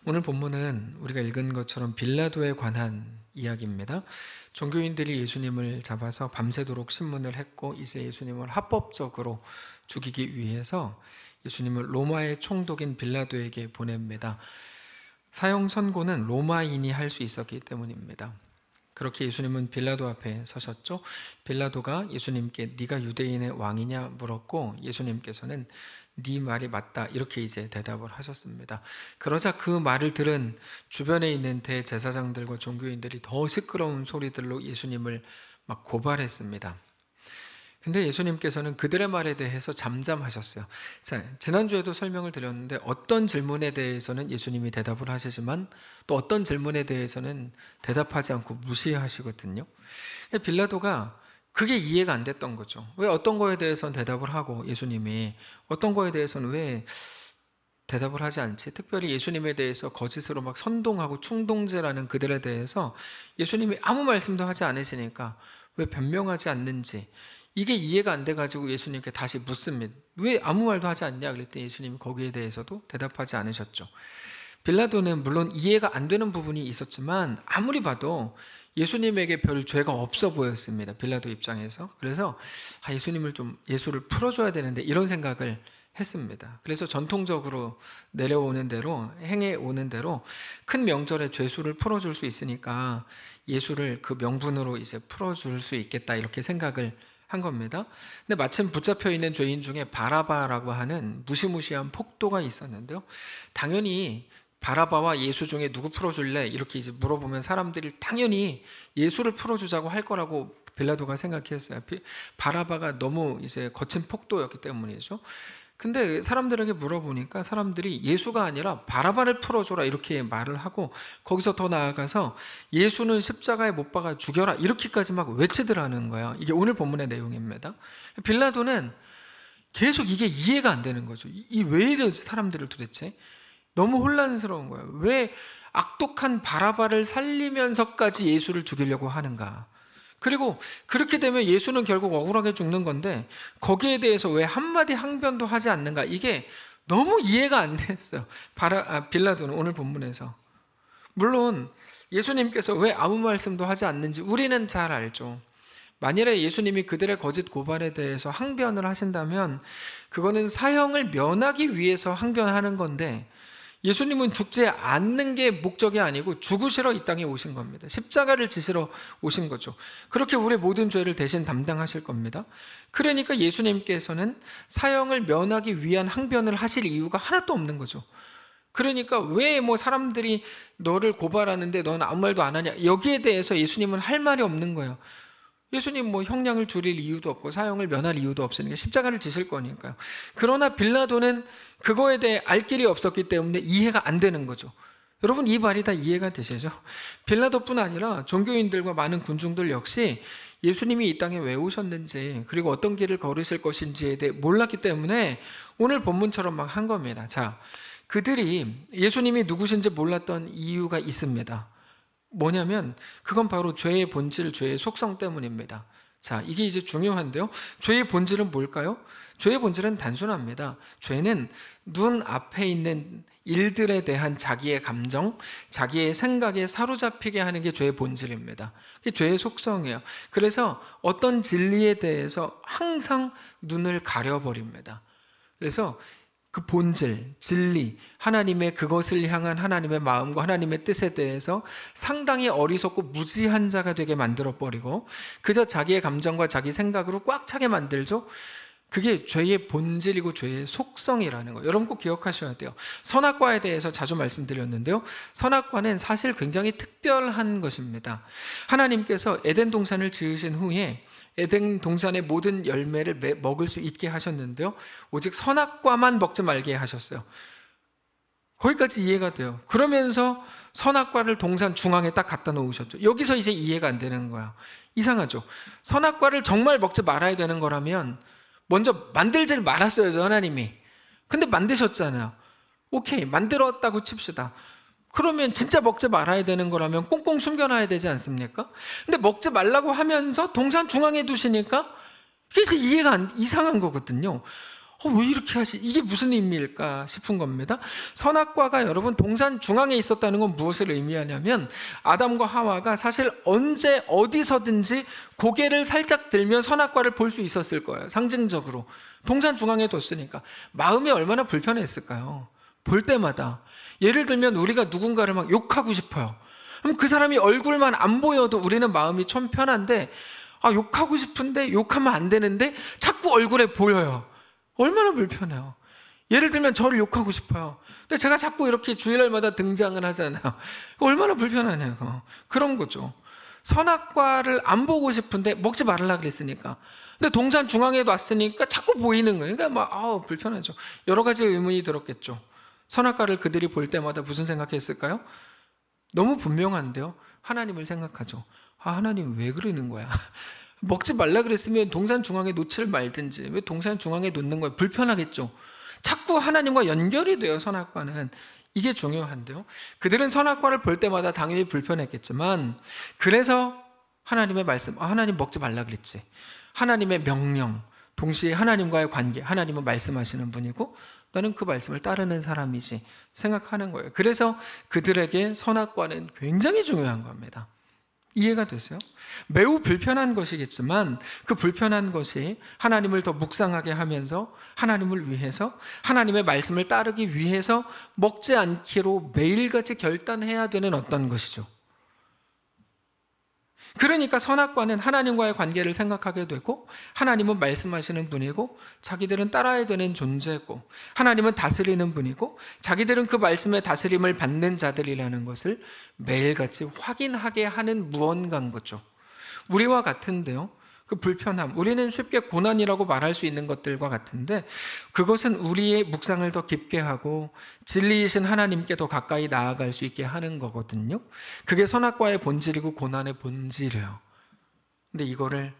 오늘 본문은 우리가 읽은 것처럼 빌라도에 관한 이야기입니다. 종교인들이 예수님을 잡아서 밤새도록 신문을 했고 이제 예수님을 합법적으로 죽이기 위해서 예수님을 로마의 총독인 빌라도에게 보냅니다. 사형 선고는 로마인이 할 수 있었기 때문입니다. 그렇게 예수님은 빌라도 앞에 서셨죠. 빌라도가 예수님께 네가 유대인의 왕이냐 물었고 예수님께서는 네 말이 맞다 이렇게 이제 대답을 하셨습니다. 그러자 그 말을 들은 주변에 있는 대제사장들과 종교인들이 더 시끄러운 소리들로 예수님을 막 고발했습니다. 근데 예수님께서는 그들의 말에 대해서 잠잠하셨어요. 자, 지난주에도 설명을 드렸는데 어떤 질문에 대해서는 예수님이 대답을 하시지만 또 어떤 질문에 대해서는 대답하지 않고 무시하시거든요. 빌라도가 그게 이해가 안 됐던 거죠. 왜 어떤 거에 대해서는 대답을 하고 예수님이 어떤 거에 대해서는 왜 대답을 하지 않지? 특별히 예수님에 대해서 거짓으로 막 선동하고 충동질하는 그들에 대해서 예수님이 아무 말씀도 하지 않으시니까 왜 변명하지 않는지 이게 이해가 안 돼가지고 예수님께 다시 묻습니다. 왜 아무 말도 하지 않냐 그랬더니 예수님이 거기에 대해서도 대답하지 않으셨죠. 빌라도는 물론 이해가 안 되는 부분이 있었지만 아무리 봐도 예수님에게 별 죄가 없어 보였습니다. 빌라도 입장에서. 그래서 예수를 풀어줘야 되는데 이런 생각을 했습니다. 그래서 전통적으로 내려오는 대로 행해오는 대로 큰 명절에 죄수를 풀어줄 수 있으니까 예수를 그 명분으로 이제 풀어줄 수 있겠다 이렇게 생각을 한 겁니다. 근데 마침 붙잡혀 있는 죄인 중에 바라바라고 하는 무시무시한 폭도가 있었는데요. 당연히 바라바와 예수 중에 누구 풀어줄래? 이렇게 이제 물어보면 사람들이 당연히 예수를 풀어주자고 할 거라고 빌라도가 생각했어요. 바라바가 너무 이제 거친 폭도였기 때문이죠. 근데 사람들에게 물어보니까 사람들이 예수가 아니라 바라바를 풀어줘라 이렇게 말을 하고 거기서 더 나아가서 예수는 십자가에 못 박아 죽여라 이렇게까지 막 외치더라는 거예요. 이게 오늘 본문의 내용입니다. 빌라도는 계속 이게 이해가 안 되는 거죠. 왜 이러지 사람들을 도대체? 너무 혼란스러운 거예요. 왜 악독한 바라바를 살리면서까지 예수를 죽이려고 하는가? 그리고 그렇게 되면 예수는 결국 억울하게 죽는 건데 거기에 대해서 왜 한마디 항변도 하지 않는가? 이게 너무 이해가 안 됐어요. 빌라도는 오늘 본문에서. 물론 예수님께서 왜 아무 말씀도 하지 않는지 우리는 잘 알죠. 만일에 예수님이 그들의 거짓 고발에 대해서 항변을 하신다면 그거는 사형을 면하기 위해서 항변하는 건데 예수님은 죽지 않는 게 목적이 아니고 죽으시러 이 땅에 오신 겁니다. 십자가를 지시러 오신 거죠. 그렇게 우리의 모든 죄를 대신 담당하실 겁니다. 그러니까 예수님께서는 사형을 면하기 위한 항변을 하실 이유가 하나도 없는 거죠. 그러니까 왜 사람들이 너를 고발하는데 넌 아무 말도 안 하냐 여기에 대해서 예수님은 할 말이 없는 거예요. 예수님 형량을 줄일 이유도 없고 사형을 면할 이유도 없으니까 십자가를 지실 거니까요. 그러나 빌라도는 그거에 대해 알 길이 없었기 때문에 이해가 안 되는 거죠. 여러분 이 말이 다 이해가 되시죠? 빌라도뿐 아니라 종교인들과 많은 군중들 역시 예수님이 이 땅에 왜 오셨는지 그리고 어떤 길을 걸으실 것인지에 대해 몰랐기 때문에 오늘 본문처럼 막 한 겁니다. 자, 그들이 예수님이 누구신지 몰랐던 이유가 있습니다. 뭐냐면 그건 바로 죄의 본질, 죄의 속성 때문입니다. 자, 이게 이제 중요한데요. 죄의 본질은 뭘까요? 죄의 본질은 단순합니다. 죄는 눈 앞에 있는 일들에 대한 자기의 감정, 자기의 생각에 사로잡히게 하는 게 죄의 본질입니다. 그게 죄의 속성이에요. 그래서 어떤 진리에 대해서 항상 눈을 가려버립니다. 그래서 그 본질, 진리, 하나님의 그것을 향한 하나님의 마음과 하나님의 뜻에 대해서 상당히 어리석고 무지한 자가 되게 만들어버리고 그저 자기의 감정과 자기 생각으로 꽉 차게 만들죠. 그게 죄의 본질이고 죄의 속성이라는 거예요. 여러분 꼭 기억하셔야 돼요. 선악과에 대해서 자주 말씀드렸는데요. 선악과는 사실 굉장히 특별한 것입니다. 하나님께서 에덴 동산을 지으신 후에 에덴 동산의 모든 열매를 먹을 수 있게 하셨는데요. 오직 선악과만 먹지 말게 하셨어요. 거기까지 이해가 돼요. 그러면서 선악과를 동산 중앙에 딱 갖다 놓으셨죠. 여기서 이제 이해가 안 되는 거야. 이상하죠. 선악과를 정말 먹지 말아야 되는 거라면 먼저 만들질 말았어야죠, 하나님이. 근데 만드셨잖아요. 오케이, 만들었다고 칩시다. 그러면 진짜 먹지 말아야 되는 거라면 꽁꽁 숨겨놔야 되지 않습니까? 근데 먹지 말라고 하면서 동산 중앙에 두시니까 이게 이해가 이상한 거거든요. 왜 이렇게 하시? 이게 무슨 의미일까 싶은 겁니다. 선악과가 여러분 동산 중앙에 있었다는 건 무엇을 의미하냐면 아담과 하와가 사실 언제 어디서든지 고개를 살짝 들면 선악과를 볼 수 있었을 거예요. 상징적으로 동산 중앙에 뒀으니까 마음이 얼마나 불편했을까요? 볼 때마다. 예를 들면 우리가 누군가를 막 욕하고 싶어요. 그럼 그 사람이 얼굴만 안 보여도 우리는 마음이 좀 편한데, 욕하고 싶은데 욕하면 안 되는데 자꾸 얼굴에 보여요. 얼마나 불편해요. 예를 들면 저를 욕하고 싶어요. 근데 제가 자꾸 이렇게 주일날마다 등장을 하잖아요. 얼마나 불편하냐고. 그런 거죠. 선악과를 안 보고 싶은데 먹지 말으려고 그랬으니까. 근데 동산 중앙에 놨으니까 자꾸 보이는 거예요. 그러니까 불편하죠. 여러 가지 의문이 들었겠죠. 선악과를 그들이 볼 때마다 무슨 생각했을까요? 너무 분명한데요. 하나님을 생각하죠. 하나님 왜 그러는 거야? 먹지 말라 그랬으면 동산 중앙에 놓지를 말든지 왜 동산 중앙에 놓는 거예요? 불편하겠죠. 자꾸 하나님과 연결이 돼요. 선악과는. 이게 중요한데요. 그들은 선악과를 볼 때마다 당연히 불편했겠지만 그래서 하나님의 말씀, 하나님 먹지 말라 그랬지. 하나님의 명령, 동시에 하나님과의 관계, 하나님은 말씀하시는 분이고 나는 그 말씀을 따르는 사람이지 생각하는 거예요. 그래서 그들에게 선악과는 굉장히 중요한 겁니다. 이해가 되세요? 매우 불편한 것이겠지만 그 불편한 것이 하나님을 더 묵상하게 하면서 하나님을 위해서 하나님의 말씀을 따르기 위해서 먹지 않기로 매일같이 결단해야 되는 어떤 것이죠. 그러니까 선악과는 하나님과의 관계를 생각하게 되고 하나님은 말씀하시는 분이고 자기들은 따라야 되는 존재고 하나님은 다스리는 분이고 자기들은 그 말씀의 다스림을 받는 자들이라는 것을 매일같이 확인하게 하는 무언가인 거죠. 우리와 같은데요. 그 불편함, 우리는 쉽게 고난이라고 말할 수 있는 것들과 같은데 그것은 우리의 묵상을 더 깊게 하고 진리이신 하나님께 더 가까이 나아갈 수 있게 하는 거거든요. 그게 선악과의 본질이고 고난의 본질이에요. 근데 이거를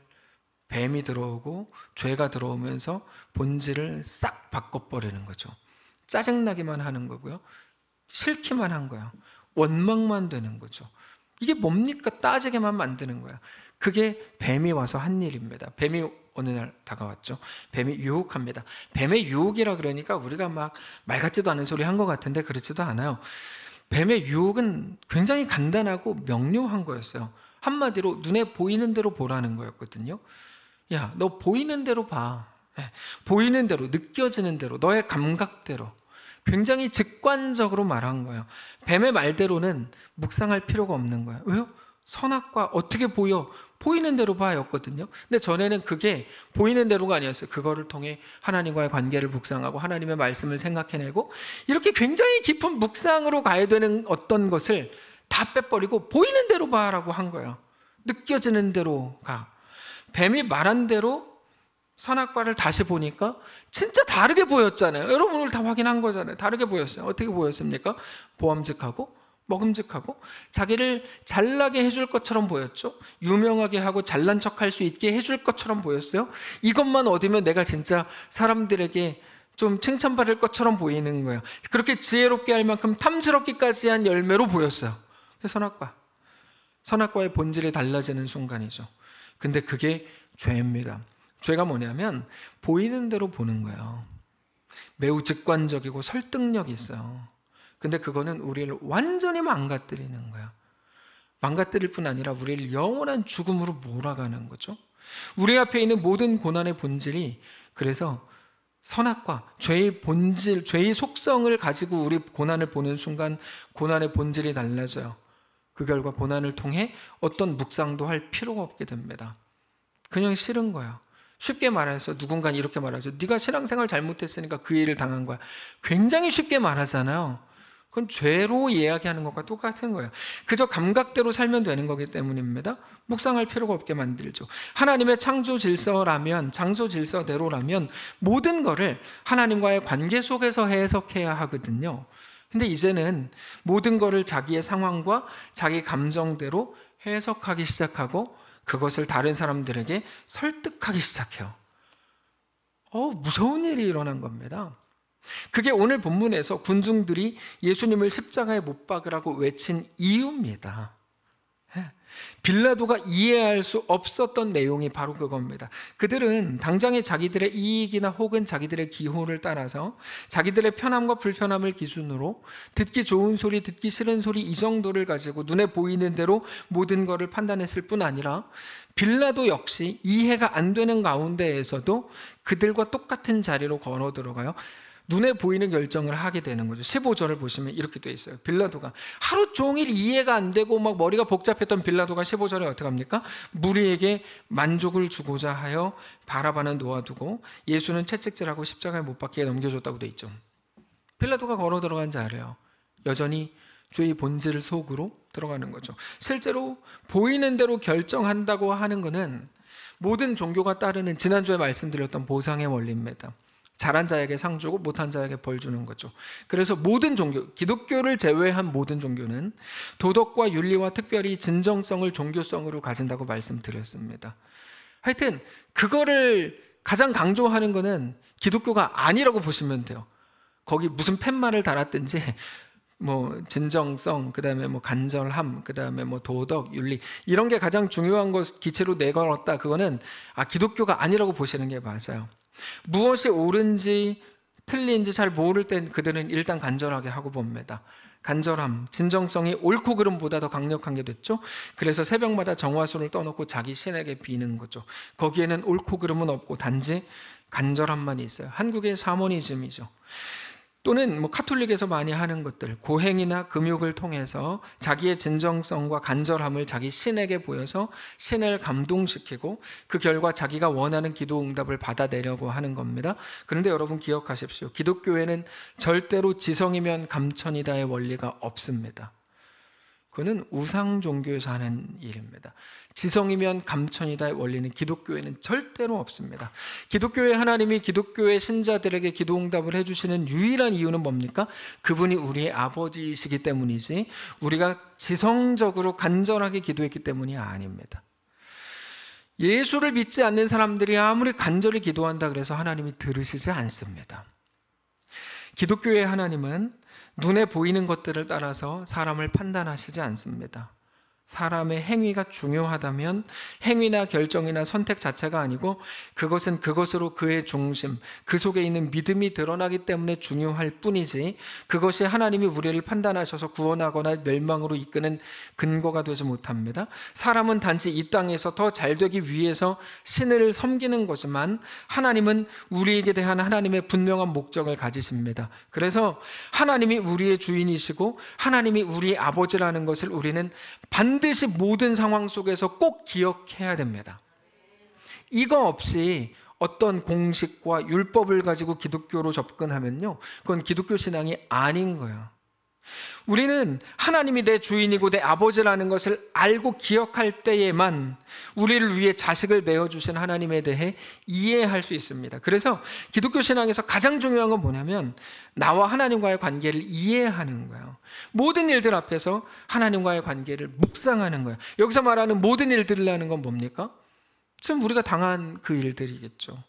뱀이 들어오고 죄가 들어오면서 본질을 싹 바꿔버리는 거죠. 짜증나기만 하는 거고요. 싫기만 한 거예요. 원망만 되는 거죠. 이게 뭡니까? 따지게만 만드는 거야. 그게 뱀이 와서 한 일입니다. 뱀이 어느 날 다가왔죠. 뱀이 유혹합니다. 뱀의 유혹이라 그러니까 우리가 막 말 같지도 않은 소리 한 것 같은데 그렇지도 않아요. 뱀의 유혹은 굉장히 간단하고 명료한 거였어요. 한마디로 눈에 보이는 대로 보라는 거였거든요. 야, 너 보이는 대로 봐. 보이는 대로, 느껴지는 대로, 너의 감각대로. 굉장히 직관적으로 말한 거예요. 뱀의 말대로는 묵상할 필요가 없는 거예요. 왜요? 선악과 어떻게 보여? 보이는 대로 봐였거든요. 근데 전에는 그게 보이는 대로가 아니었어요. 그거를 통해 하나님과의 관계를 묵상하고 하나님의 말씀을 생각해내고 이렇게 굉장히 깊은 묵상으로 가야 되는 어떤 것을 다 빼버리고 보이는 대로 봐라고 한 거예요. 느껴지는 대로 가. 뱀이 말한 대로 선악과를 다시 보니까 진짜 다르게 보였잖아요. 여러분 오늘 다 확인한 거잖아요. 다르게 보였어요. 어떻게 보였습니까? 보암직하고 먹음직하고 자기를 잘나게 해줄 것처럼 보였죠. 유명하게 하고 잘난 척할 수 있게 해줄 것처럼 보였어요. 이것만 얻으면 내가 진짜 사람들에게 좀 칭찬받을 것처럼 보이는 거예요. 그렇게 지혜롭게 할 만큼 탐스럽기까지 한 열매로 보였어요. 선악과의 본질이 달라지는 순간이죠. 근데 그게 죄입니다. 죄가 뭐냐면 보이는 대로 보는 거예요. 매우 직관적이고 설득력이 있어요. 근데 그거는 우리를 완전히 망가뜨리는 거야. 망가뜨릴 뿐 아니라 우리를 영원한 죽음으로 몰아가는 거죠. 우리 앞에 있는 모든 고난의 본질이 그래서 선악과 죄의 본질, 죄의 속성을 가지고 우리 고난을 보는 순간 고난의 본질이 달라져요. 그 결과 고난을 통해 어떤 묵상도 할 필요가 없게 됩니다. 그냥 싫은 거야. 쉽게 말해서 누군가는 이렇게 말하죠. 네가 신앙생활 잘못했으니까 그 일을 당한 거야. 굉장히 쉽게 말하잖아요. 그건 죄로 이야기하는 것과 똑같은 거예요. 그저 감각대로 살면 되는 거기 때문입니다. 묵상할 필요가 없게 만들죠. 하나님의 창조 질서라면, 창조 질서대로라면 모든 거를 하나님과의 관계 속에서 해석해야 하거든요. 근데 이제는 모든 거를 자기의 상황과 자기 감정대로 해석하기 시작하고 그것을 다른 사람들에게 설득하기 시작해요. 무서운 일이 일어난 겁니다. 그게 오늘 본문에서 군중들이 예수님을 십자가에 못 박으라고 외친 이유입니다. 빌라도가 이해할 수 없었던 내용이 바로 그겁니다. 그들은 당장의 자기들의 이익이나 혹은 자기들의 기호를 따라서 자기들의 편함과 불편함을 기준으로 듣기 좋은 소리, 듣기 싫은 소리 이 정도를 가지고 눈에 보이는 대로 모든 것을 판단했을 뿐 아니라 빌라도 역시 이해가 안 되는 가운데에서도 그들과 똑같은 자리로 걸어 들어가요. 눈에 보이는 결정을 하게 되는 거죠. 15절을 보시면 이렇게 돼 있어요. 빌라도가 하루 종일 이해가 안 되고 막 머리가 복잡했던 빌라도가 15절에 어떻게 합니까? 무리에게 만족을 주고자 하여 바라바는 놓아두고 예수는 채찍질하고 십자가에 못 박히게 넘겨줬다고 돼 있죠. 빌라도가 걸어 들어간 자리예요. 여전히 죄의 본질 속으로 들어가는 거죠. 실제로 보이는 대로 결정한다고 하는 것은 모든 종교가 따르는 지난주에 말씀드렸던 보상의 원리입니다. 잘한 자에게 상 주고 못한 자에게 벌 주는 거죠. 그래서 모든 종교, 기독교를 제외한 모든 종교는 도덕과 윤리와 특별히 진정성을 종교성으로 가진다고 말씀드렸습니다. 하여튼 그거를 가장 강조하는 것은 기독교가 아니라고 보시면 돼요. 거기 무슨 팻말을 달았든지 뭐 진정성, 그다음에 뭐 간절함, 그다음에 뭐 도덕, 윤리 이런 게 가장 중요한 것 기체로 내걸었다. 그거는 기독교가 아니라고 보시는 게 맞아요. 무엇이 옳은지 틀린지 잘 모를 땐 그들은 일단 간절하게 하고 봅니다. 간절함, 진정성이 옳고 그름보다 더 강력한 게 됐죠. 그래서 새벽마다 정화손을 떠놓고 자기 신에게 비는 거죠. 거기에는 옳고 그름은 없고 단지 간절함만 있어요. 한국의 샤머니즘이죠. 또는 뭐 카톨릭에서 많이 하는 것들, 고행이나 금욕을 통해서 자기의 진정성과 간절함을 자기 신에게 보여서 신을 감동시키고 그 결과 자기가 원하는 기도 응답을 받아내려고 하는 겁니다. 그런데 여러분 기억하십시오. 기독교에는 절대로 지성이면 감천이다의 원리가 없습니다. 그거는 우상 종교에서 하는 일입니다. 지성이면 감천이다의 원리는 기독교에는 절대로 없습니다. 기독교의 하나님이 기독교의 신자들에게 기도 응답을 해주시는 유일한 이유는 뭡니까? 그분이 우리의 아버지이시기 때문이지 우리가 지성적으로 간절하게 기도했기 때문이 아닙니다. 예수를 믿지 않는 사람들이 아무리 간절히 기도한다 그래서 하나님이 들으시지 않습니다. 기독교의 하나님은 눈에 보이는 것들을 따라서 사람을 판단하시지 않습니다. 사람의 행위가 중요하다면 행위나 결정이나 선택 자체가 아니고 그것은 그것으로 그의 중심, 그 속에 있는 믿음이 드러나기 때문에 중요할 뿐이지 그것이 하나님이 우리를 판단하셔서 구원하거나 멸망으로 이끄는 근거가 되지 못합니다. 사람은 단지 이 땅에서 더 잘되기 위해서 신을 섬기는 거지만 하나님은 우리에게 대한 하나님의 분명한 목적을 가지십니다. 그래서 하나님이 우리의 주인이시고 하나님이 우리의 아버지라는 것을 우리는 반드시 모든 상황 속에서 꼭 기억해야 됩니다. 이거 없이 어떤 공식과 율법을 가지고 기독교로 접근하면요, 그건 기독교 신앙이 아닌 거예요. 우리는 하나님이 내 주인이고 내 아버지라는 것을 알고 기억할 때에만 우리를 위해 자식을 내어주신 하나님에 대해 이해할 수 있습니다. 그래서 기독교 신앙에서 가장 중요한 건 뭐냐면 나와 하나님과의 관계를 이해하는 거예요. 모든 일들 앞에서 하나님과의 관계를 묵상하는 거예요. 여기서 말하는 모든 일들이라는 건 뭡니까? 지금 우리가 당한 그 일들이겠죠.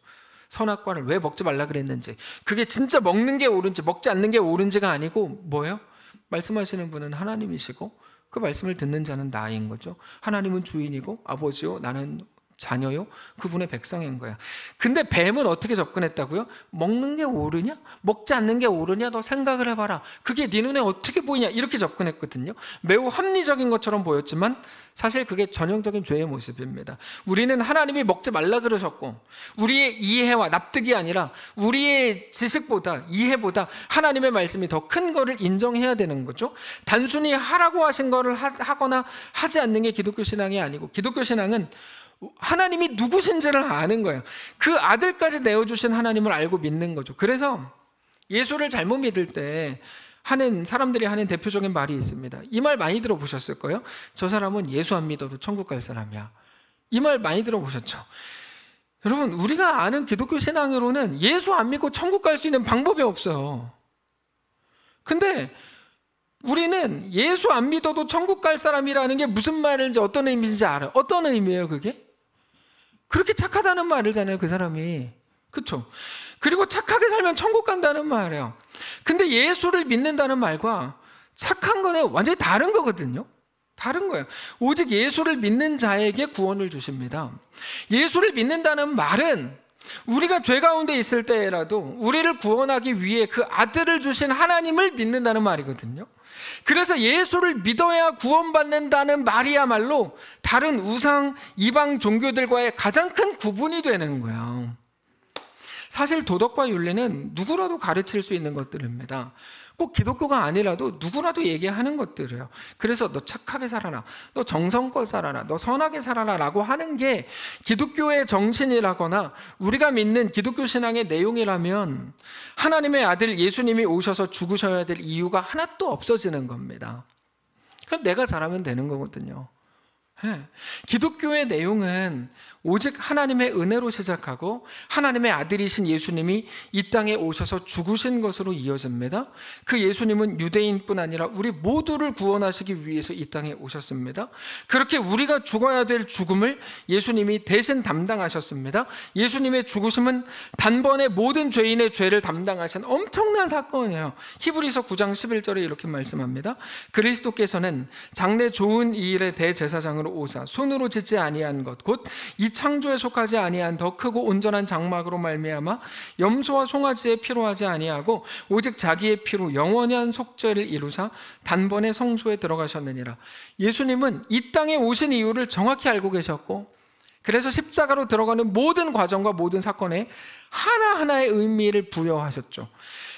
선악과를 왜 먹지 말라 그랬는지, 그게 진짜 먹는 게 옳은지 먹지 않는 게 옳은지가 아니고 뭐예요? 말씀하시는 분은 하나님이시고 그 말씀을 듣는 자는 나인 거죠. 하나님은 주인이고 아버지요, 나는 자녀요, 그분의 백성인 거야. 근데 뱀은 어떻게 접근했다고요? 먹는 게 옳으냐? 먹지 않는 게 옳으냐? 너 생각을 해봐라. 그게 네 눈에 어떻게 보이냐? 이렇게 접근했거든요. 매우 합리적인 것처럼 보였지만 사실 그게 전형적인 죄의 모습입니다. 우리는 하나님이 먹지 말라 그러셨고 우리의 이해와 납득이 아니라 우리의 지식보다 이해보다 하나님의 말씀이 더 큰 거를 인정해야 되는 거죠. 단순히 하라고 하신 거를 하거나 하지 않는 게 기독교 신앙이 아니고, 기독교 신앙은 하나님이 누구신지를 아는 거예요. 그 아들까지 내어주신 하나님을 알고 믿는 거죠. 그래서 예수를 잘못 믿을 때 사람들이 하는 대표적인 말이 있습니다. 이 말 많이 들어보셨을 거예요. 저 사람은 예수 안 믿어도 천국 갈 사람이야. 이 말 많이 들어보셨죠. 여러분, 우리가 아는 기독교 신앙으로는 예수 안 믿고 천국 갈 수 있는 방법이 없어요. 근데 우리는 예수 안 믿어도 천국 갈 사람이라는 게 무슨 말인지 어떤 의미인지 알아요. 어떤 의미예요 그게? 그렇게 착하다는 말이잖아요 그 사람이. 그렇죠? 그리고 착하게 살면 천국 간다는 말이에요. 근데 예수를 믿는다는 말과 착한 거는 완전히 다른 거거든요. 다른 거예요. 오직 예수를 믿는 자에게 구원을 주십니다. 예수를 믿는다는 말은 우리가 죄 가운데 있을 때라도 우리를 구원하기 위해 그 아들을 주신 하나님을 믿는다는 말이거든요. 그래서 예수를 믿어야 구원받는다는 말이야말로 다른 우상 이방 종교들과의 가장 큰 구분이 되는 거예요. 사실 도덕과 윤리는 누구라도 가르칠 수 있는 것들입니다. 꼭 기독교가 아니라도 누구라도 얘기하는 것들이에요. 그래서 너 착하게 살아라, 너 정성껏 살아라, 너 선하게 살아라 라고 하는 게 기독교의 정신이라거나 우리가 믿는 기독교 신앙의 내용이라면 하나님의 아들 예수님이 오셔서 죽으셔야 될 이유가 하나도 없어지는 겁니다. 그럼 내가 잘하면 되는 거거든요. 기독교의 내용은 오직 하나님의 은혜로 시작하고 하나님의 아들이신 예수님이 이 땅에 오셔서 죽으신 것으로 이어집니다. 그 예수님은 유대인뿐 아니라 우리 모두를 구원하시기 위해서 이 땅에 오셨습니다. 그렇게 우리가 죽어야 될 죽음을 예수님이 대신 담당하셨습니다. 예수님의 죽으심은 단번에 모든 죄인의 죄를 담당하신 엄청난 사건이에요. 히브리서 9장 11절에 이렇게 말씀합니다. 그리스도께서는 장래 좋은 이 일의 대제사장으로 오사 손으로 짓지 아니한 것 곧 이 창조에 속하지 아니한 더 크고 온전한 장막으로 말미암아 염소와 송아지의 피로 하지 아니하고 오직 자기의 피로 영원한 속죄를 이루사 단번에 성소에 들어가셨느니라. 예수님은 이 땅에 오신 이유를 정확히 알고 계셨고 그래서 십자가로 들어가는 모든 과정과 모든 사건에 하나하나의 의미를 부여하셨죠.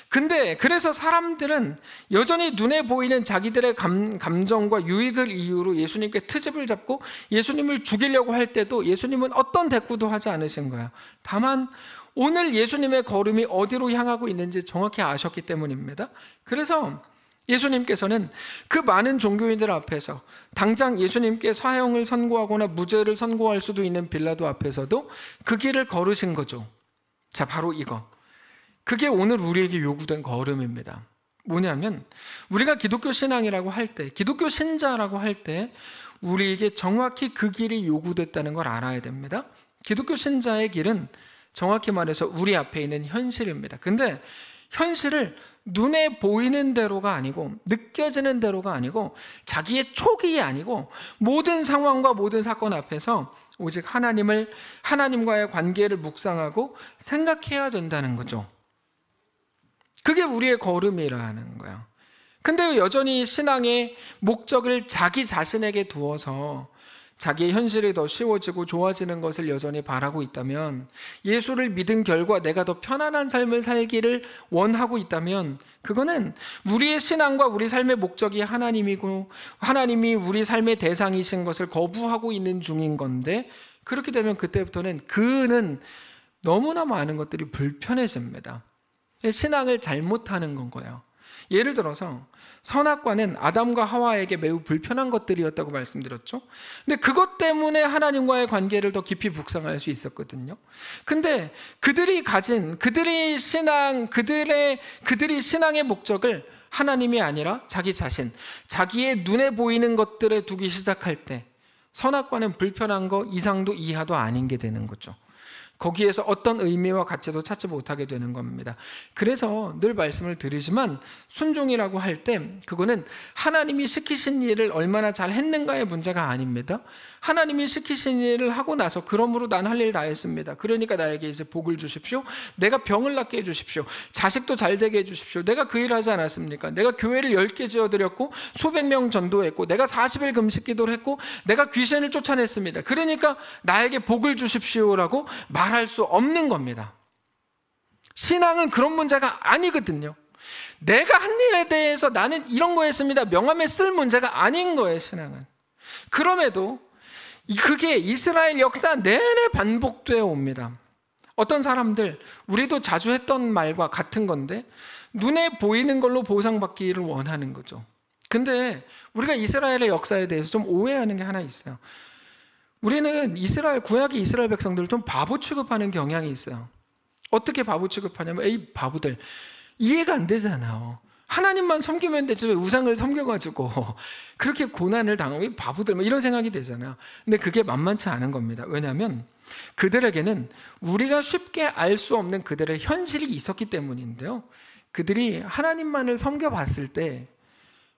근데 그래서 사람들은 여전히 눈에 보이는 자기들의 감정과 유익을 이유로 예수님께 트집을 잡고 예수님을 죽이려고 할 때도 예수님은 어떤 대꾸도 하지 않으신 거야. 다만 오늘 예수님의 걸음이 어디로 향하고 있는지 정확히 아셨기 때문입니다. 그래서 예수님께서는 그 많은 종교인들 앞에서 당장 예수님께 사형을 선고하거나 무죄를 선고할 수도 있는 빌라도 앞에서도 그 길을 걸으신 거죠. 자, 바로 이거. 그게 오늘 우리에게 요구된 걸음입니다. 뭐냐면 우리가 기독교 신앙이라고 할 때, 기독교 신자라고 할 때 우리에게 정확히 그 길이 요구됐다는 걸 알아야 됩니다. 기독교 신자의 길은 정확히 말해서 우리 앞에 있는 현실입니다. 근데 현실을 눈에 보이는 대로가 아니고 느껴지는 대로가 아니고 자기의 촉이 아니고 모든 상황과 모든 사건 앞에서 오직 하나님과의 관계를 묵상하고 생각해야 된다는 거죠. 그게 우리의 걸음이라는 거야. 근데 여전히 신앙의 목적을 자기 자신에게 두어서 자기의 현실이 더 쉬워지고 좋아지는 것을 여전히 바라고 있다면, 예수를 믿은 결과 내가 더 편안한 삶을 살기를 원하고 있다면, 그거는 우리의 신앙과 우리 삶의 목적이 하나님이고 하나님이 우리 삶의 대상이신 것을 거부하고 있는 중인 건데, 그렇게 되면 그때부터는 그는 너무나 많은 것들이 불편해집니다. 신앙을 잘못하는 건 거예요. 예를 들어서 선악과는 아담과 하와에게 매우 불편한 것들이었다고 말씀드렸죠. 근데 그것 때문에 하나님과의 관계를 더 깊이 묵상할 수 있었거든요. 근데 그들이 가진 그들이 신앙의 목적을 하나님이 아니라 자기 자신, 자기의 눈에 보이는 것들에 두기 시작할 때 선악과는 불편한 거 이상도 이하도 아닌 게 되는 거죠. 거기에서 어떤 의미와 가치도 찾지 못하게 되는 겁니다. 그래서 늘 말씀을 드리지만 순종이라고 할 때 그거는 하나님이 시키신 일을 얼마나 잘 했는가의 문제가 아닙니다. 하나님이 시키신 일을 하고 나서 그러므로 난 할 일 다 했습니다. 그러니까 나에게 이제 복을 주십시오. 내가 병을 낫게 해주십시오. 자식도 잘 되게 해주십시오. 내가 그 일을 하지 않았습니까? 내가 교회를 10개 지어드렸고 수백 명 전도했고 내가 40일 금식 기도를 했고 내가 귀신을 쫓아냈습니다. 그러니까 나에게 복을 주십시오라고 말할 수 없는 겁니다. 신앙은 그런 문제가 아니거든요. 내가 한 일에 대해서 나는 이런 거 했습니다 명함에 쓸 문제가 아닌 거예요. 신앙은. 그럼에도 그게 이스라엘 역사 내내 반복되어 옵니다. 어떤 사람들, 우리도 자주 했던 말과 같은 건데 눈에 보이는 걸로 보상받기를 원하는 거죠. 근데 우리가 이스라엘의 역사에 대해서 좀 오해하는 게 하나 있어요. 우리는 구약의 이스라엘 백성들을 좀 바보 취급하는 경향이 있어요. 어떻게 바보 취급하냐면, 이 바보들 이해가 안 되잖아요. 하나님만 섬기면 되지 왜 우상을 섬겨가지고 그렇게 고난을 당하고 이 바보들 이런 생각이 되잖아요. 근데 그게 만만치 않은 겁니다. 왜냐하면 그들에게는 우리가 쉽게 알 수 없는 그들의 현실이 있었기 때문인데요. 그들이 하나님만을 섬겨봤을 때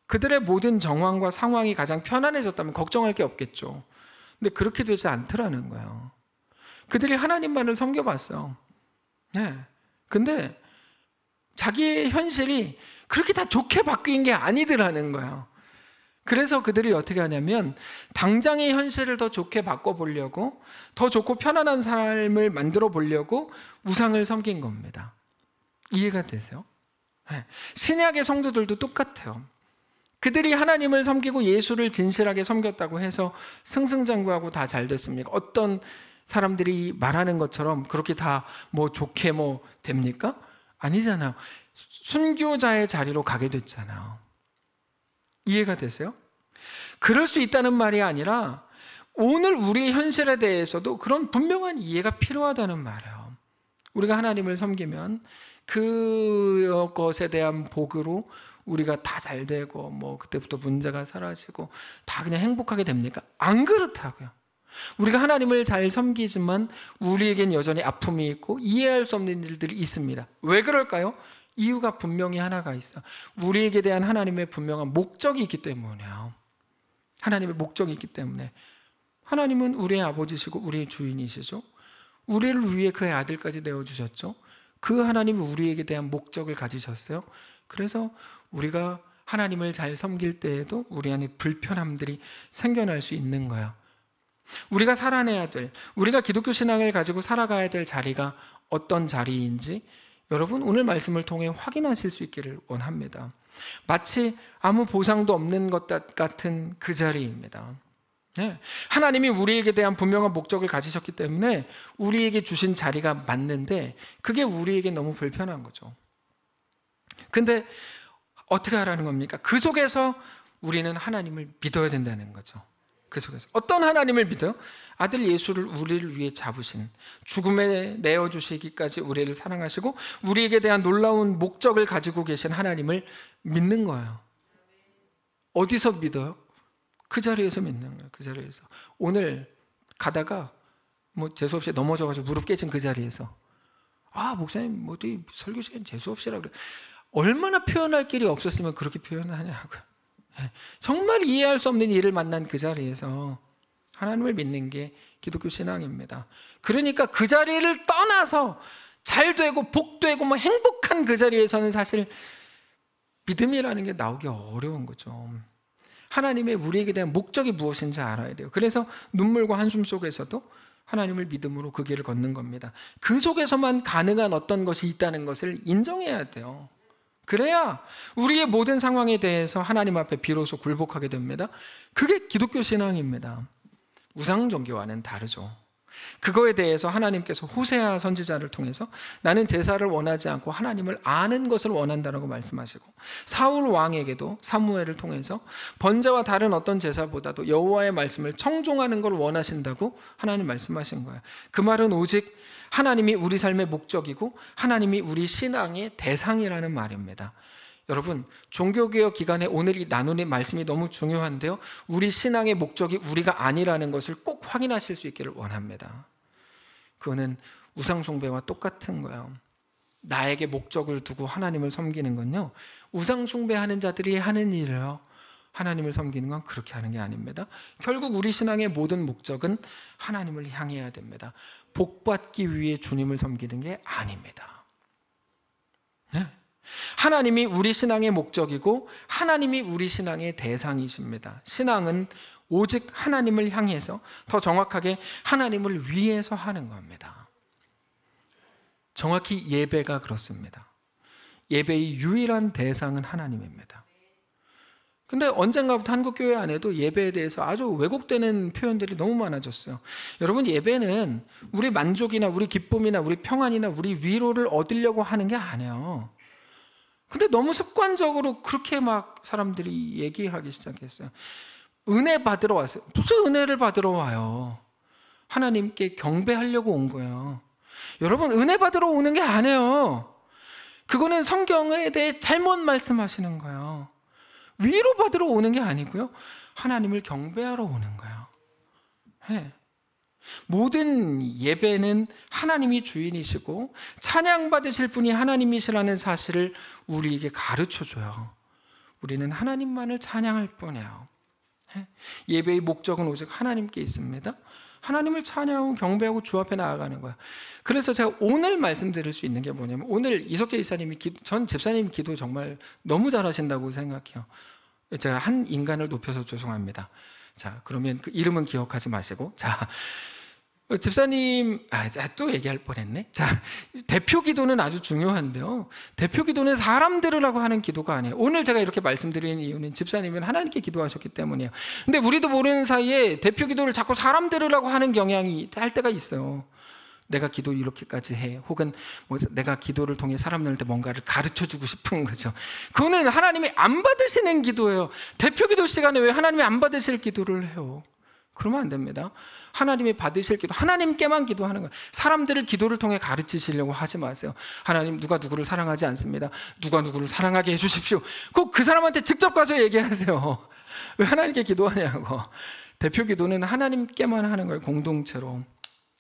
그들의 모든 정황과 상황이 가장 편안해졌다면 걱정할 게 없겠죠. 근데 그렇게 되지 않더라는 거예요. 그들이 하나님만을 섬겨봤어요. 네. 근데 자기의 현실이 그렇게 다 좋게 바뀐 게 아니더라는 거예요. 그래서 그들이 어떻게 하냐면 당장의 현실을 더 좋게 바꿔보려고, 더 좋고 편안한 삶을 만들어 보려고 우상을 섬긴 겁니다. 이해가 되세요? 네. 신약의 성도들도 똑같아요. 그들이 하나님을 섬기고 예수를 진실하게 섬겼다고 해서 승승장구하고 다 잘 됐습니까? 어떤 사람들이 말하는 것처럼 그렇게 다 뭐 좋게 뭐 됩니까? 아니잖아요. 순교자의 자리로 가게 됐잖아요. 이해가 되세요? 그럴 수 있다는 말이 아니라 오늘 우리의 현실에 대해서도 그런 분명한 이해가 필요하다는 말이에요. 우리가 하나님을 섬기면 그것에 대한 복으로 우리가 다 잘 되고 뭐 그때부터 문제가 사라지고 다 그냥 행복하게 됩니까? 안 그렇다고요. 우리가 하나님을 잘 섬기지만 우리에겐 여전히 아픔이 있고 이해할 수 없는 일들이 있습니다. 왜 그럴까요? 이유가 분명히 하나가 있어. 우리에게 대한 하나님의 분명한 목적이 있기 때문이에요. 하나님의 목적이 있기 때문에. 하나님은 우리의 아버지시고 우리의 주인이시죠. 우리를 위해 그의 아들까지 내어주셨죠. 그 하나님이 우리에게 대한 목적을 가지셨어요. 그래서 우리가 하나님을 잘 섬길 때에도 우리 안에 불편함들이 생겨날 수 있는 거예요. 우리가 살아내야 될, 우리가 기독교 신앙을 가지고 살아가야 될 자리가 어떤 자리인지 여러분 오늘 말씀을 통해 확인하실 수 있기를 원합니다. 마치 아무 보상도 없는 것 같은 그 자리입니다. 네. 하나님이 우리에게 대한 분명한 목적을 가지셨기 때문에 우리에게 주신 자리가 맞는데 그게 우리에게 너무 불편한 거죠. 근데 어떻게 하라는 겁니까? 그 속에서 우리는 하나님을 믿어야 된다는 거죠. 그 속에서 어떤 하나님을 믿어요? 아들 예수를 우리를 위해 잡으신, 죽음에 내어주시기까지 우리를 사랑하시고 우리에게 대한 놀라운 목적을 가지고 계신 하나님을 믿는 거예요. 어디서 믿어요? 그 자리에서 믿는 거예요. 그 자리에서. 오늘 가다가 뭐 재수없이 넘어져가지고 무릎 깨진 그 자리에서 목사님 뭐 어디 설교 시간 재수없이라 그래. 얼마나 표현할 길이 없었으면 그렇게 표현하냐고요. 정말 이해할 수 없는 일을 만난 그 자리에서 하나님을 믿는 게 기독교 신앙입니다. 그러니까 그 자리를 떠나서 잘 되고 복되고 뭐 행복한 그 자리에서는 사실 믿음이라는 게 나오기 어려운 거죠. 하나님의 우리에게 대한 목적이 무엇인지 알아야 돼요. 그래서 눈물과 한숨 속에서도 하나님을 믿음으로 그 길을 걷는 겁니다. 그 속에서만 가능한 어떤 것이 있다는 것을 인정해야 돼요. 그래야 우리의 모든 상황에 대해서 하나님 앞에 비로소 굴복하게 됩니다. 그게 기독교 신앙입니다. 우상 종교와는 다르죠. 그거에 대해서 하나님께서 호세아 선지자를 통해서 나는 제사를 원하지 않고 하나님을 아는 것을 원한다라고 말씀하시고, 사울 왕에게도 사무엘을 통해서 번제와 다른 어떤 제사보다도 여호와의 말씀을 청종하는 걸 원하신다고 하나님 말씀하신 거예요. 그 말은 오직 하나님이 우리 삶의 목적이고 하나님이 우리 신앙의 대상이라는 말입니다. 여러분, 종교개혁 기간에 오늘 이 나누는 말씀이 너무 중요한데요, 우리 신앙의 목적이 우리가 아니라는 것을 꼭 확인하실 수 있기를 원합니다. 그거는 우상 숭배와 똑같은 거예요. 나에게 목적을 두고 하나님을 섬기는 건요, 우상 숭배하는 자들이 하는 일이에요. 하나님을 섬기는 건 그렇게 하는 게 아닙니다. 결국 우리 신앙의 모든 목적은 하나님을 향해야 됩니다. 복받기 위해 주님을 섬기는 게 아닙니다. 네. 하나님이 우리 신앙의 목적이고 하나님이 우리 신앙의 대상이십니다. 신앙은 오직 하나님을 향해서, 더 정확하게 하나님을 위해서 하는 겁니다. 정확히 예배가 그렇습니다. 예배의 유일한 대상은 하나님입니다. 근데 언젠가부터 한국교회 안에도 예배에 대해서 아주 왜곡되는 표현들이 너무 많아졌어요. 여러분, 예배는 우리 만족이나 우리 기쁨이나 우리 평안이나 우리 위로를 얻으려고 하는 게 아니에요. 근데 너무 습관적으로 그렇게 막 사람들이 얘기하기 시작했어요. 은혜 받으러 왔어요. 무슨 은혜를 받으러 와요? 하나님께 경배하려고 온 거예요. 여러분, 은혜 받으러 오는 게 아니에요. 그거는 성경에 대해 잘못 말씀하시는 거예요. 위로 받으러 오는 게 아니고요, 하나님을 경배하러 오는 거예요. 네. 모든 예배는 하나님이 주인이시고 찬양받으실 분이 하나님이시라는 사실을 우리에게 가르쳐줘요. 우리는 하나님만을 찬양할 뿐이에요. 예배의 목적은 오직 하나님께 있습니다. 하나님을 찬양하고 경배하고 주 앞에 나아가는 거야. 그래서 제가 오늘 말씀드릴 수 있는 게 뭐냐면, 오늘 이석재 이사님이 전 집사님 기도 정말 너무 잘하신다고 생각해요. 제가 한 인간을 높여서 죄송합니다. 자, 그러면 그 이름은 기억하지 마시고, 자, 집사님, 또 얘기할 뻔했네. 자, 대표 기도는 아주 중요한데요. 대표 기도는 사람 들으라고 하는 기도가 아니에요. 오늘 제가 이렇게 말씀드리는 이유는 집사님은 하나님께 기도하셨기 때문이에요. 근데 우리도 모르는 사이에 대표 기도를 자꾸 사람 들으라고 하는 경향이 할 때가 있어요. 내가 기도 이렇게까지 해. 혹은 내가 기도를 통해 사람들한테 뭔가를 가르쳐주고 싶은 거죠. 그거는 하나님이 안 받으시는 기도예요. 대표 기도 시간에 왜 하나님이 안 받으실 기도를 해요? 그러면 안 됩니다. 하나님이 받으실 기도, 하나님께만 기도하는 거예요. 사람들을 기도를 통해 가르치시려고 하지 마세요. 하나님, 누가 누구를 사랑하지 않습니다. 누가 누구를 사랑하게 해주십시오. 꼭 그 사람한테 직접 가서 얘기하세요. 왜 하나님께 기도하냐고. 대표 기도는 하나님께만 하는 거예요. 공동체로.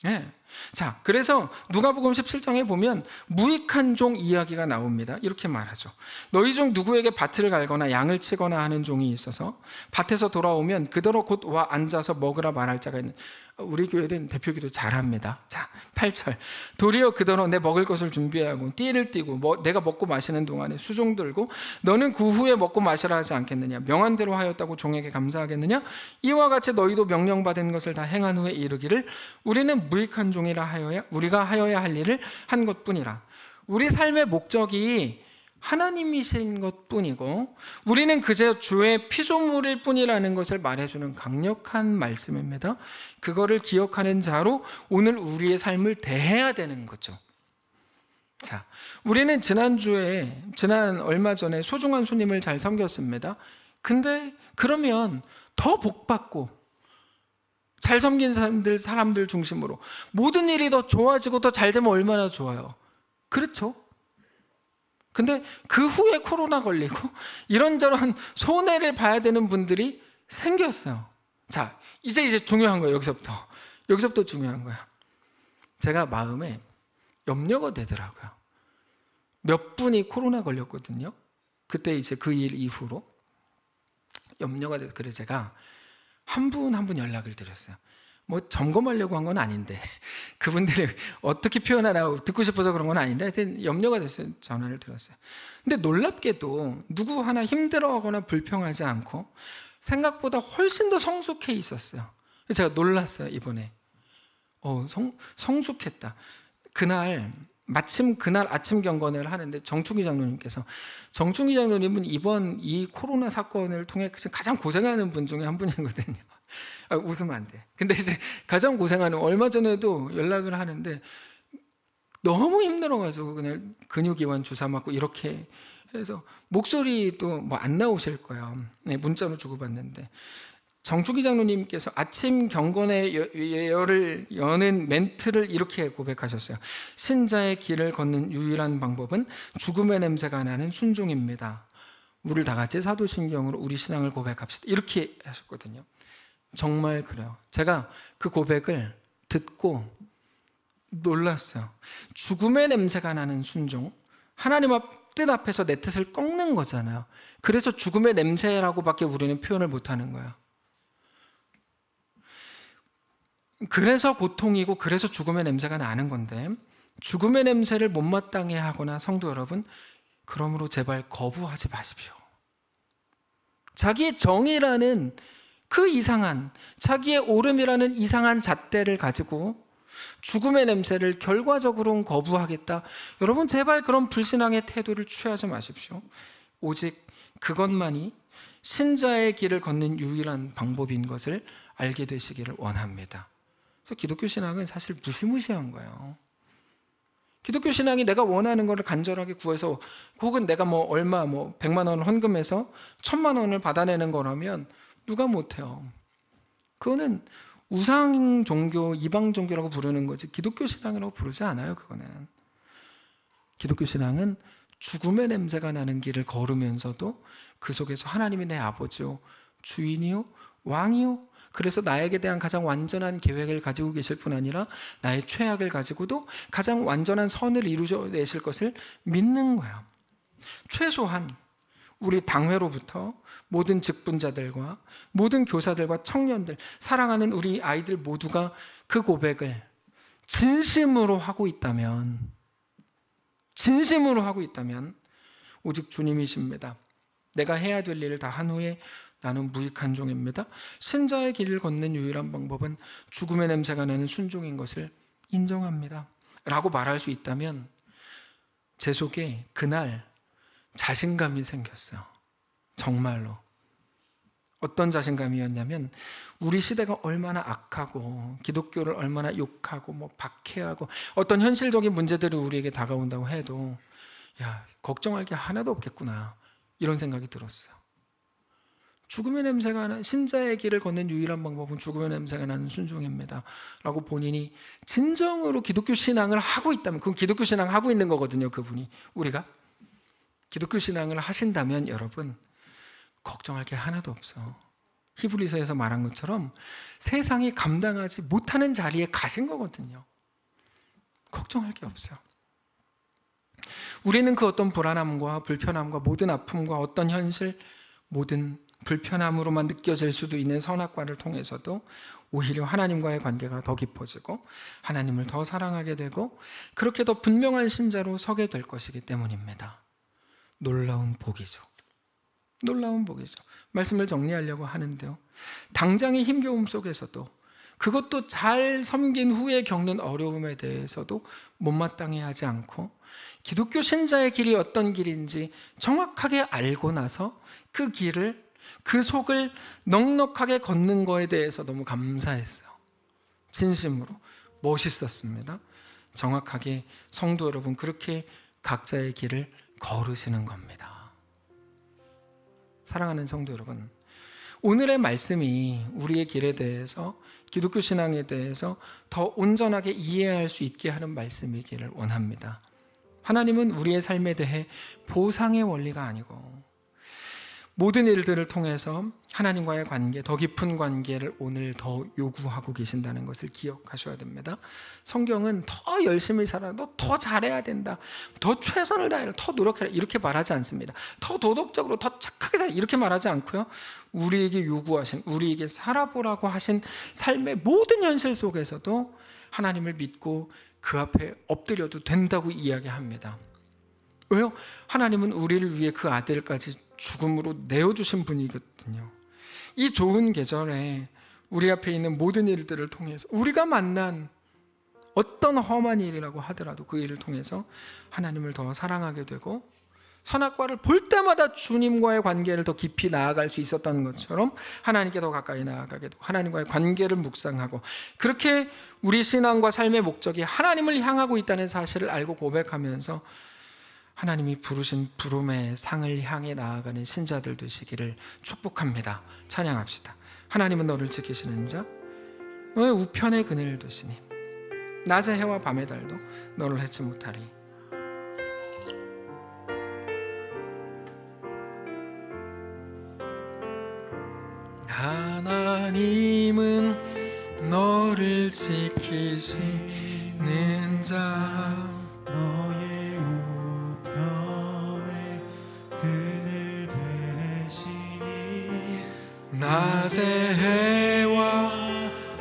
네. 자, 그래서 누가복음 17장에 보면 무익한 종 이야기가 나옵니다. 이렇게 말하죠. 너희 중 누구에게 밭을 갈거나 양을 치거나 하는 종이 있어서 밭에서 돌아오면 그대로 곧 와 앉아서 먹으라 말할 자가 있는. 우리 교회는 대표기도 잘합니다. 자, 8절. 도리어 그대로 내 먹을 것을 준비하고 띠를 띠고 내가 먹고 마시는 동안에 수종 들고 너는 그 후에 먹고 마시라 하지 않겠느냐? 명한대로 하였다고 종에게 감사하겠느냐? 이와 같이 너희도 명령받은 것을 다 행한 후에 이르기를 우리는 무익한 종이라 하여야 우리가 하여야 할 일을 한 것뿐이라. 우리 삶의 목적이 하나님이신 것뿐이고 우리는 그저 주의 피조물일 뿐이라는 것을 말해주는 강력한 말씀입니다. 그거를 기억하는 자로 오늘 우리의 삶을 대해야 되는 거죠. 자, 우리는 지난 얼마 전에 소중한 손님을 잘 섬겼습니다. 근데 그러면 더 복받고 잘 섬긴 사람들 중심으로 모든 일이 더 좋아지고 더 잘 되면 얼마나 좋아요. 그렇죠? 근데 그 후에 코로나 걸리고 이런저런 손해를 봐야 되는 분들이 생겼어요. 자, 이제 중요한 거예요. 여기서부터 중요한 거야. 제가 마음에 염려가 되더라고요. 몇 분이 코로나 걸렸거든요. 그때 이제 그 일 이후로 염려가 돼서 그래 제가 한 분 한 분 연락을 드렸어요. 뭐 점검하려고 한 건 아닌데 그분들이 어떻게 표현하나 듣고 싶어서 그런 건 아닌데 하여튼 염려가 돼서 전화를 드렸어요. 근데 놀랍게도 누구 하나 힘들어하거나 불평하지 않고 생각보다 훨씬 더 성숙해 있었어요. 제가 놀랐어요. 이번에 성숙했다. 마침 그날 아침 경건을 하는데 정충기 장로님께서, 정충기 장로님은 이번 이 코로나 사건을 통해 가장 고생하는 분 중에 한 분이거든요. 웃으면 안 돼. 근데 이제 가장 고생하는, 얼마 전에도 연락을 하는데 너무 힘들어가지고 그냥 근육이완 주사 맞고 이렇게 해서 목소리도 뭐 안 나오실 거예요. 네, 문자로 주고받는데 정충기 장로님께서 아침 경건의 예열을 여는 멘트를 이렇게 고백하셨어요. 신자의 길을 걷는 유일한 방법은 죽음의 냄새가 나는 순종입니다. 우리 다 같이 사도신경으로 우리 신앙을 고백합시다. 이렇게 하셨거든요. 정말 그래요. 제가 그 고백을 듣고 놀랐어요. 죽음의 냄새가 나는 순종. 하나님 뜻 앞에서 내 뜻을 꺾는 거잖아요. 그래서 죽음의 냄새라고밖에 우리는 표현을 못하는 거예요. 그래서 고통이고 그래서 죽음의 냄새가 나는 건데, 죽음의 냄새를 못마땅해 하거나 성도 여러분, 그러므로 제발 거부하지 마십시오. 자기의 정의라는 그 이상한, 자기의 옳음이라는 이상한 잣대를 가지고 죽음의 냄새를 결과적으로는 거부하겠다. 여러분 제발 그런 불신앙의 태도를 취하지 마십시오. 오직 그것만이 신자의 길을 걷는 유일한 방법인 것을 알게 되시기를 원합니다. 그래서 기독교 신앙은 사실 무시무시한 거예요. 기독교 신앙이 내가 원하는 것을 간절하게 구해서, 혹은 내가 얼마 100만 원을 헌금해서 1000만 원을 받아내는 거라면 누가 못해요. 그거는 우상 종교, 이방 종교라고 부르는 거지 기독교 신앙이라고 부르지 않아요. 그거는. 기독교 신앙은 죽음의 냄새가 나는 길을 걸으면서도 그 속에서 하나님이 내 아버지요, 주인이요, 왕이요, 그래서 나에게 대한 가장 완전한 계획을 가지고 계실 뿐 아니라 나의 최악을 가지고도 가장 완전한 선을 이루어내실 것을 믿는 거야. 최소한 우리 당회로부터 모든 직분자들과 모든 교사들과 청년들, 사랑하는 우리 아이들 모두가 그 고백을 진심으로 하고 있다면 오직 주님이십니다. 내가 해야 될 일을 다 한 후에 나는 무익한 종입니다. 신자의 길을 걷는 유일한 방법은 죽음의 냄새가 나는 순종인 것을 인정합니다 라고 말할 수 있다면 제 속에 그날 자신감이 생겼어요. 정말로. 어떤 자신감이었냐면 우리 시대가 얼마나 악하고 기독교를 얼마나 욕하고 박해하고 어떤 현실적인 문제들이 우리에게 다가온다고 해도 야, 걱정할 게 하나도 없겠구나 이런 생각이 들었어요. 죽음의 냄새가 나는 신자의 길을 걷는 유일한 방법은 죽음의 냄새가 나는 순종입니다 라고 본인이 진정으로 기독교 신앙을 하고 있다면, 그건 기독교 신앙 하고 있는 거거든요. 그분이, 우리가 기독교 신앙을 하신다면 여러분 걱정할 게 하나도 없어. 히브리서에서 말한 것처럼 세상이 감당하지 못하는 자리에 가신 거거든요. 걱정할 게 없어요. 우리는 그 어떤 불안함과 불편함과 모든 아픔과 어떤 현실, 모든 불편함으로만 느껴질 수도 있는 선악과를 통해서도 오히려 하나님과의 관계가 더 깊어지고 하나님을 더 사랑하게 되고 그렇게 더 분명한 신자로 서게 될 것이기 때문입니다. 놀라운 복이죠. 놀라운 복이죠. 말씀을 정리하려고 하는데요, 당장의 힘겨움 속에서도, 그것도 잘 섬긴 후에 겪는 어려움에 대해서도 못마땅해 하지 않고 기독교 신자의 길이 어떤 길인지 정확하게 알고 나서 그 길을, 그 속을 넉넉하게 걷는 거에 대해서 너무 감사했어요. 진심으로 멋있었습니다. 정확하게 성도 여러분, 그렇게 각자의 길을 걸으시는 겁니다. 사랑하는 성도 여러분, 오늘의 말씀이 우리의 길에 대해서, 기독교 신앙에 대해서 더 온전하게 이해할 수 있게 하는 말씀이기를 원합니다. 하나님은 우리의 삶에 대해 보상의 원리가 아니고 모든 일들을 통해서 하나님과의 관계, 더 깊은 관계를 오늘 더 요구하고 계신다는 것을 기억하셔야 됩니다. 성경은 더 열심히 살아, 너 더 잘해야 된다, 더 최선을 다해라, 더 노력해라 이렇게 말하지 않습니다. 더 도덕적으로 더 착하게 살아 이렇게 말하지 않고요, 우리에게 요구하신, 우리에게 살아보라고 하신 삶의 모든 현실 속에서도 하나님을 믿고 그 앞에 엎드려도 된다고 이야기합니다. 왜요? 하나님은 우리를 위해 그 아들까지 죽음으로 내어주신 분이거든요. 이 좋은 계절에 우리 앞에 있는 모든 일들을 통해서, 우리가 만난 어떤 험한 일이라고 하더라도 그 일을 통해서 하나님을 더 사랑하게 되고 선악과를 볼 때마다 주님과의 관계를 더 깊이 나아갈 수 있었던 것처럼 하나님께 더 가까이 나아가게 되고 하나님과의 관계를 묵상하고, 그렇게 우리 신앙과 삶의 목적이 하나님을 향하고 있다는 사실을 알고 고백하면서 하나님이 부르신 부름의 상을 향해 나아가는 신자들 되시기를 축복합니다. 찬양합시다. 하나님은 너를 지키시는 자, 너의 우편의 그늘 되시니 낮의 해와 밤의 달도 너를 해치 못하리. 하나님은 너를 지키시는 자, 너의 우편에 그늘 되시니 낮의 해와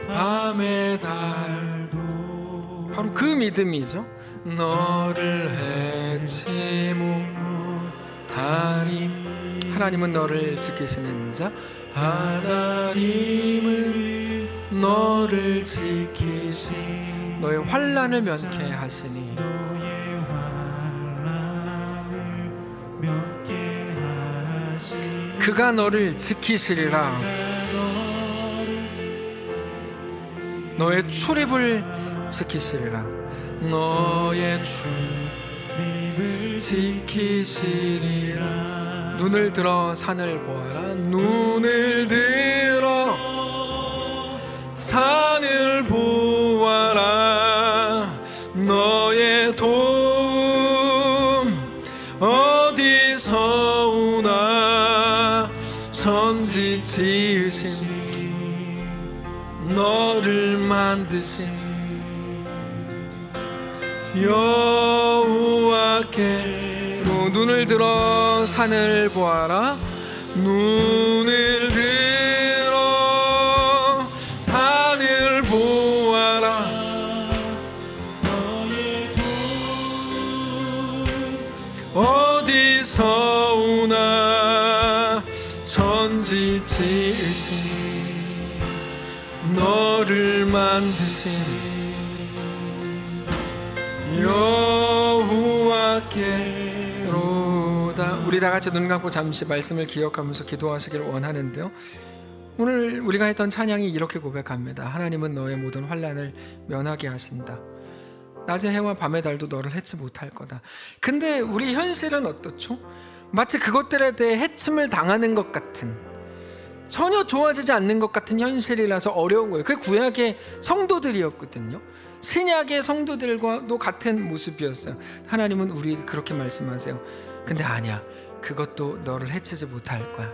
밤의 달도, 바로 그 믿음이죠. 너를 해치 못하리. 하나님은 너를 지키시는 자, 하나님은 너를 지키시니 너의 환난을 면케하시니 너의 환난을 면케하시니 그가 너를 지키시리라. 너의 출입을 지키시리라. 너의 출입을 지키시리라. 눈을 들어 산을 보아라. 눈을 들어 산을 보아라. 너의 도움 어디서 오나. 천지 지으신 너를 만드신 여호와께로 눈을 들어 산을 보아라. 눈을 들어 산을 보아라. 어디서 오나 천지 지으신 너를 만드신 여호와께로다. 우리 다 같이 눈 감고 잠시 말씀을 기억하면서 기도하시길 원하는데요. 오늘 우리가 했던 찬양이 이렇게 고백합니다. 하나님은 너의 모든 환난을 면하게 하신다. 낮의 해와 밤의 달도 너를 해치 못할 거다. 근데 우리 현실은 어떻죠? 마치 그것들에 대해 해침을 당하는 것 같은, 전혀 좋아지지 않는 것 같은 현실이라서 어려운 거예요. 그게 구약의 성도들이었거든요. 신약의 성도들과도 같은 모습이었어요. 하나님은 우리에게 그렇게 말씀하세요. 근데 아니야, 그것도 너를 해치지 못할 거야.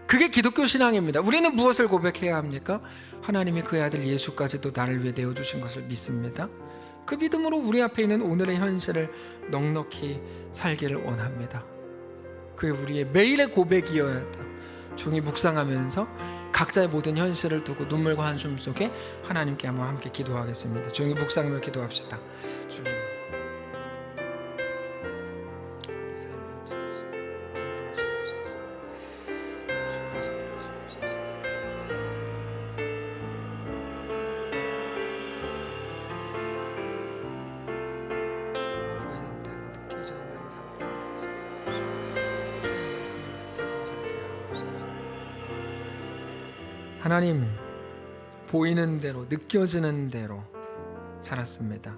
그게 기독교 신앙입니다. 우리는 무엇을 고백해야 합니까? 하나님이 그의 아들 예수까지도 나를 위해 내어주신 것을 믿습니다. 그 믿음으로 우리 앞에 있는 오늘의 현실을 넉넉히 살기를 원합니다. 그게 우리의 매일의 고백이어야 해요. 종이 묵상하면서 각자의 모든 현실을 두고 눈물과 한숨 속에 하나님께 한번 함께 기도하겠습니다. 종이 묵상하며 기도합시다. 주님, 우리 삶을 지키시고 인도하시옵소서. 주께서 계시옵소서. 보이는 대로 느껴지는 대로 살게 하옵소서. 주의 말씀을 붙들고 살게 하옵소서. 하나님, 보이는 대로 느껴지는 대로 살았습니다.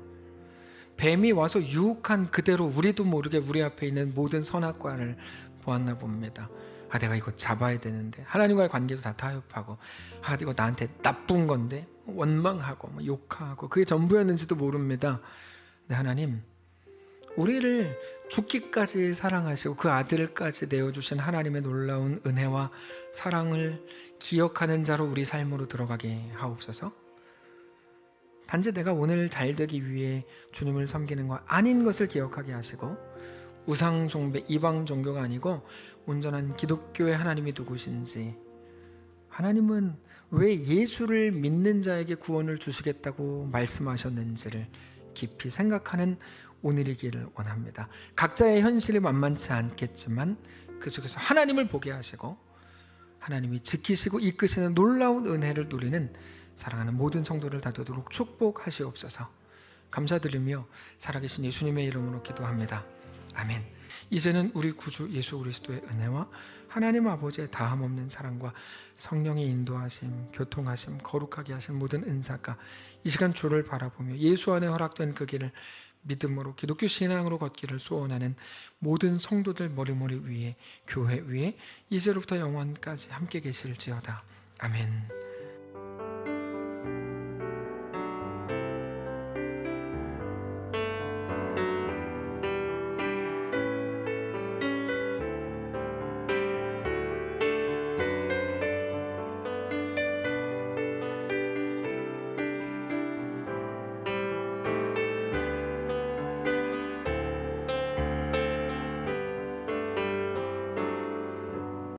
뱀이 와서 유혹한 그대로 우리도 모르게 우리 앞에 있는 모든 선악과를 보았나 봅니다. 아, 내가 이거 잡아야 되는데, 하나님과의 관계도 다 타협하고, 아, 이거 나한테 나쁜 건데, 원망하고 욕하고, 그게 전부였는지도 모릅니다. 네, 하나님, 우리를 죽기까지 사랑하시고 그 아들까지 내어주신 하나님의 놀라운 은혜와 사랑을 기억하는 자로 우리 삶으로 들어가게 하옵소서. 단지 내가 오늘 잘 되기 위해 주님을 섬기는 것 아닌 것을 기억하게 하시고, 우상 숭배, 이방 종교가 아니고 온전한 기독교의 하나님이 누구신지, 하나님은 왜 예수를 믿는 자에게 구원을 주시겠다고 말씀하셨는지를 깊이 생각하는 오늘이기를 원합니다. 각자의 현실이 만만치 않겠지만 그 속에서 하나님을 보게 하시고 하나님이 지키시고 이끄시는 놀라운 은혜를 누리는 사랑하는 모든 성도를 다 되도록 축복하시옵소서. 감사드리며 살아계신 예수님의 이름으로 기도합니다. 아멘. 이제는 우리 구주 예수 그리스도의 은혜와 하나님 아버지의 다함없는 사랑과 성령의 인도하심, 교통하심, 거룩하게 하신 모든 은사가 이 시간 주를 바라보며 예수 안에 허락된 그 길을 믿음으로 기독교 신앙으로 걷기를 소원하는 모든 성도들 머리머리 위에, 교회 위에 이제로부터 영원까지 함께 계실지어다. 아멘.